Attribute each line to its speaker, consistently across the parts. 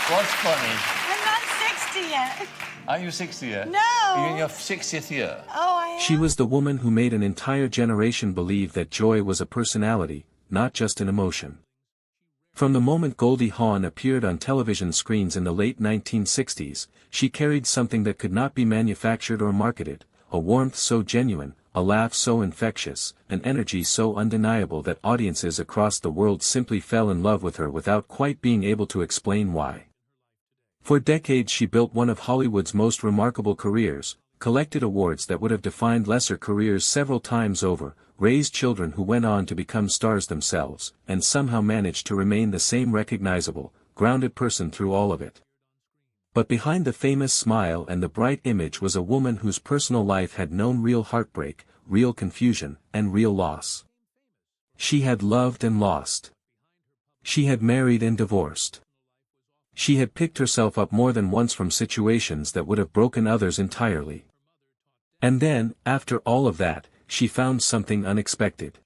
Speaker 1: What's funny?
Speaker 2: I'm not 60 yet.
Speaker 1: Are you 60 yet?
Speaker 2: No.
Speaker 1: You're in your 60th year.
Speaker 2: Oh, I am.
Speaker 3: She was the woman who made an entire generation believe that joy was a personality, not just an emotion. From the moment Goldie Hawn appeared on television screens in the late 1960s, she carried something that could not be manufactured or marketed, a warmth so genuine, a laugh so infectious, an energy so undeniable that audiences across the world simply fell in love with her without quite being able to explain why. For decades she built one of Hollywood's most remarkable careers, collected awards that would have defined lesser careers several times over, raised children who went on to become stars themselves, and somehow managed to remain the same recognizable, grounded person through all of it. But behind the famous smile and the bright image was a woman whose personal life had known real heartbreak, real confusion, and real loss. She had loved and lost. She had married and divorced. She had picked herself up more than once from situations that would have broken others entirely. And then, after all of that, she found something unexpected.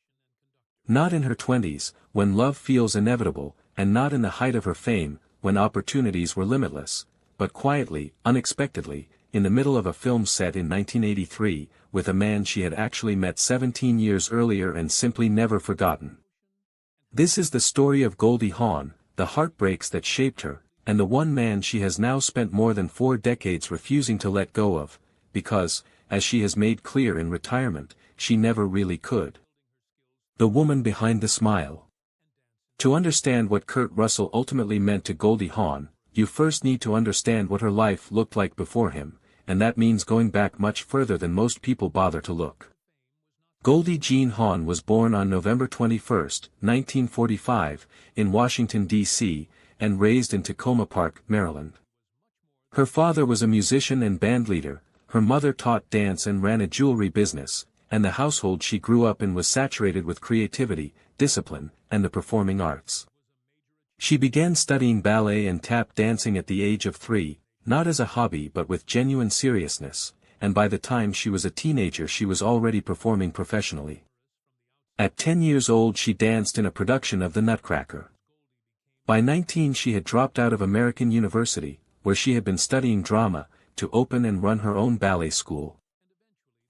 Speaker 3: Not in her 20s, when love feels inevitable, and not in the height of her fame, when opportunities were limitless, but quietly, unexpectedly, in the middle of a film set in 1983, with a man she had actually met 17 years earlier and simply never forgotten. This is the story of Goldie Hawn, the heartbreaks that shaped her, and the one man she has now spent more than 4 decades refusing to let go of, because, as she has made clear in retirement, she never really could. The woman behind the smile. To understand what Kurt Russell ultimately meant to Goldie Hawn, you first need to understand what her life looked like before him, and that means going back much further than most people bother to look. Goldie Jean Hawn was born on November 21, 1945, in Washington, D.C., and raised in Tacoma Park, Maryland. Her father was a musician and bandleader, her mother taught dance and ran a jewelry business, and the household she grew up in was saturated with creativity, discipline, and the performing arts. She began studying ballet and tap dancing at the age of 3, not as a hobby but with genuine seriousness, and by the time she was a teenager she was already performing professionally. At 10 years old she danced in a production of The Nutcracker. By 19 she had dropped out of American University, where she had been studying drama, to open and run her own ballet school.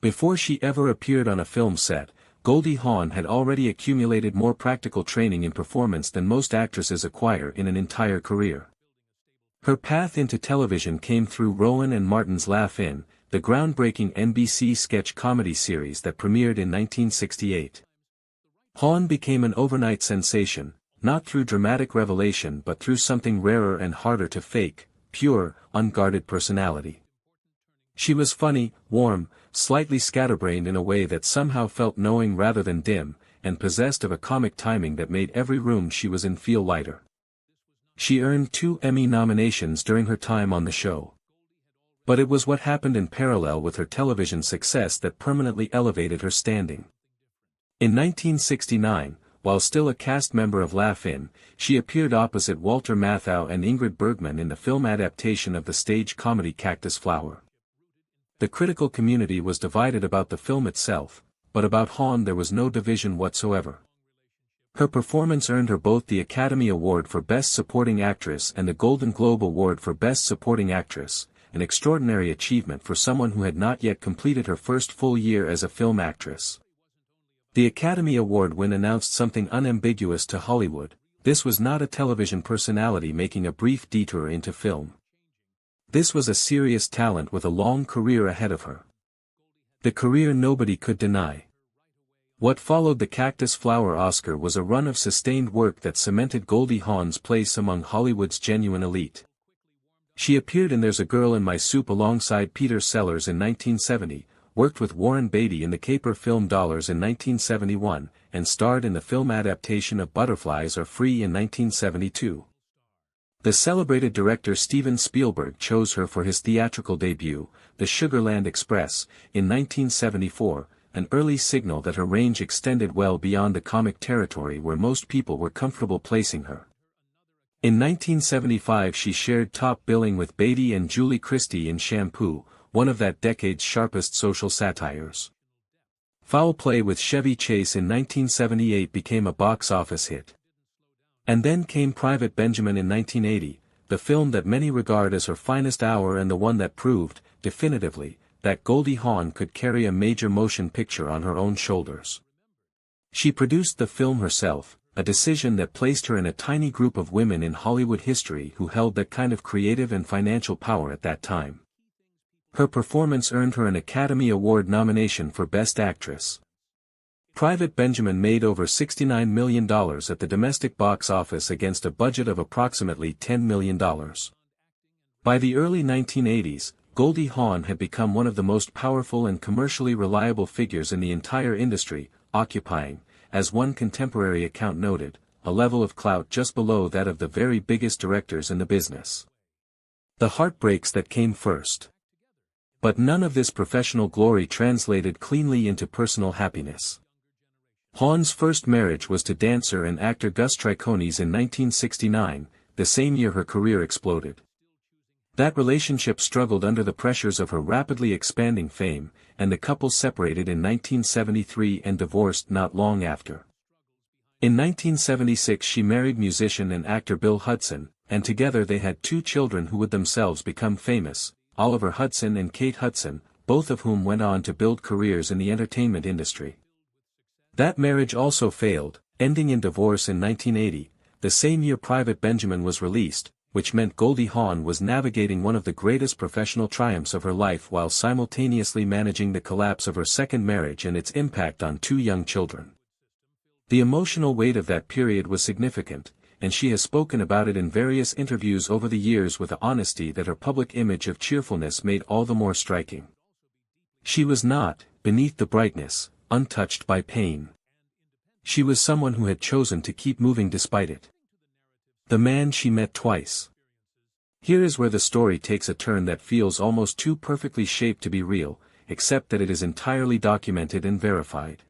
Speaker 3: Before she ever appeared on a film set, Goldie Hawn had already accumulated more practical training in performance than most actresses acquire in an entire career. Her path into television came through Rowan and Martin's Laugh-In, the groundbreaking NBC sketch comedy series that premiered in 1968. Hawn became an overnight sensation, not through dramatic revelation but through something rarer and harder to fake, pure, unguarded personality. She was funny, warm, slightly scatterbrained in a way that somehow felt knowing rather than dim, and possessed of a comic timing that made every room she was in feel lighter. She earned 2 Emmy nominations during her time on the show. But it was what happened in parallel with her television success that permanently elevated her standing. In 1969, while still a cast member of Laugh-In, she appeared opposite Walter Matthau and Ingrid Bergman in the film adaptation of the stage comedy Cactus Flower. The critical community was divided about the film itself, but about Hawn there was no division whatsoever. Her performance earned her both the Academy Award for Best Supporting Actress and the Golden Globe Award for Best Supporting Actress, an extraordinary achievement for someone who had not yet completed her first full year as a film actress. The Academy Award win announced something unambiguous to Hollywood: this was not a television personality making a brief detour into film. This was a serious talent with a long career ahead of her. The career nobody could deny. What followed the Cactus Flower Oscar was a run of sustained work that cemented Goldie Hawn's place among Hollywood's genuine elite. She appeared in There's a Girl in My Soup alongside Peter Sellers in 1970, worked with Warren Beatty in the caper film Dollars in 1971, and starred in the film adaptation of Butterflies Are Free in 1972. The celebrated director Steven Spielberg chose her for his theatrical debut, The Sugarland Express, in 1974, an early signal that her range extended well beyond the comic territory where most people were comfortable placing her. In 1975 she shared top billing with Beatty and Julie Christie in Shampoo, one of that decade's sharpest social satires. Foul Play with Chevy Chase in 1978 became a box office hit. And then came Private Benjamin in 1980, the film that many regard as her finest hour and the one that proved, definitively, that Goldie Hawn could carry a major motion picture on her own shoulders. She produced the film herself, a decision that placed her in a tiny group of women in Hollywood history who held that kind of creative and financial power at that time. Her performance earned her an Academy Award nomination for Best Actress. Private Benjamin made over $69 million at the domestic box office against a budget of approximately $10 million. By the early 1980s, Goldie Hawn had become one of the most powerful and commercially reliable figures in the entire industry, occupying, as one contemporary account noted, a level of clout just below that of the very biggest directors in the business. The heartbreaks that came first. But none of this professional glory translated cleanly into personal happiness. Hawn's first marriage was to dancer and actor Gus Triconis in 1969, the same year her career exploded. That relationship struggled under the pressures of her rapidly expanding fame, and the couple separated in 1973 and divorced not long after. In 1976 she married musician and actor Bill Hudson, and together they had two children who would themselves become famous, Oliver Hudson and Kate Hudson, both of whom went on to build careers in the entertainment industry. That marriage also failed, ending in divorce in 1980, the same year Private Benjamin was released, which meant Goldie Hawn was navigating one of the greatest professional triumphs of her life while simultaneously managing the collapse of her second marriage and its impact on two young children. The emotional weight of that period was significant, and she has spoken about it in various interviews over the years with the honesty that her public image of cheerfulness made all the more striking. She was not, beneath the brightness, untouched by pain. She was someone who had chosen to keep moving despite it. The man she met twice. Here is where the story takes a turn that feels almost too perfectly shaped to be real, except that it is entirely documented and verified.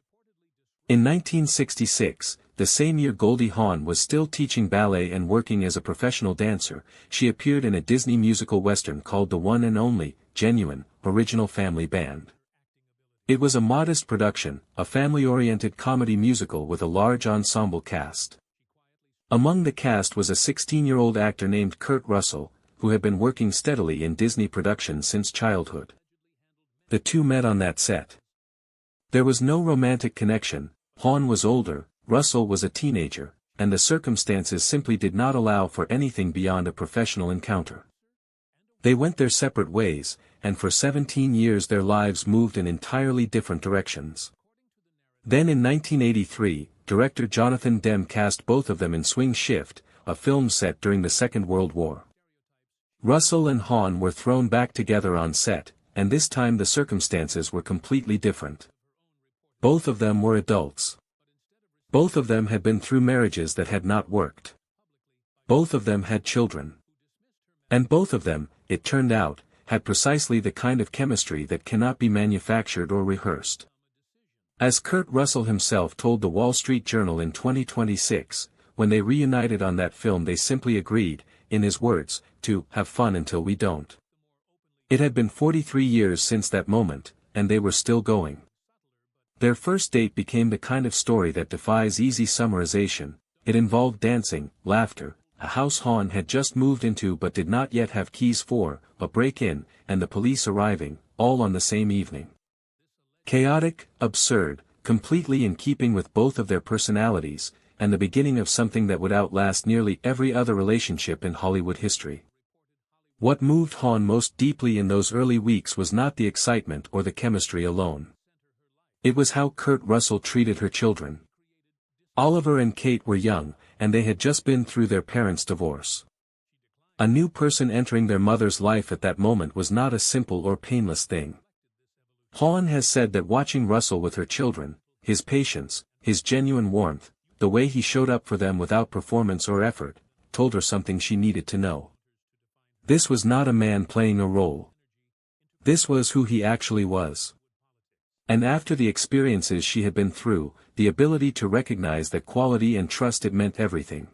Speaker 3: In 1966, the same year Goldie Hawn was still teaching ballet and working as a professional dancer, she appeared in a Disney musical western called The One and Only, Genuine, Original Family Band. It was a modest production, a family-oriented comedy musical with a large ensemble cast. Among the cast was a 16-year-old actor named Kurt Russell, who had been working steadily in Disney productions since childhood. The two met on that set. There was no romantic connection. Hawn was older, Russell was a teenager, and the circumstances simply did not allow for anything beyond a professional encounter. They went their separate ways, and for 17 years their lives moved in entirely different directions. Then in 1983, director Jonathan Demme cast both of them in Swing Shift, a film set during the Second World War. Russell and Hawn were thrown back together on set, and this time the circumstances were completely different. Both of them were adults. Both of them had been through marriages that had not worked. Both of them had children. And both of them, it turned out, had precisely the kind of chemistry that cannot be manufactured or rehearsed. As Kurt Russell himself told the Wall Street Journal in 2026, when they reunited on that film they simply agreed, in his words, to have fun until we don't. It had been 43 years since that moment, and they were still going. Their first date became the kind of story that defies easy summarization. It involved dancing, laughter, a house Hawn had just moved into but did not yet have keys for, a break-in, and the police arriving, all on the same evening. Chaotic, absurd, completely in keeping with both of their personalities, and the beginning of something that would outlast nearly every other relationship in Hollywood history. What moved Hawn most deeply in those early weeks was not the excitement or the chemistry alone. It was how Kurt Russell treated her children. Oliver and Kate were young, and they had just been through their parents' divorce. A new person entering their mother's life at that moment was not a simple or painless thing. Hawn has said that watching Russell with her children, his patience, his genuine warmth, the way he showed up for them without performance or effort, told her something she needed to know. This was not a man playing a role. This was who he actually was. And after the experiences she had been through, the ability to recognize that quality and trust, it meant everything.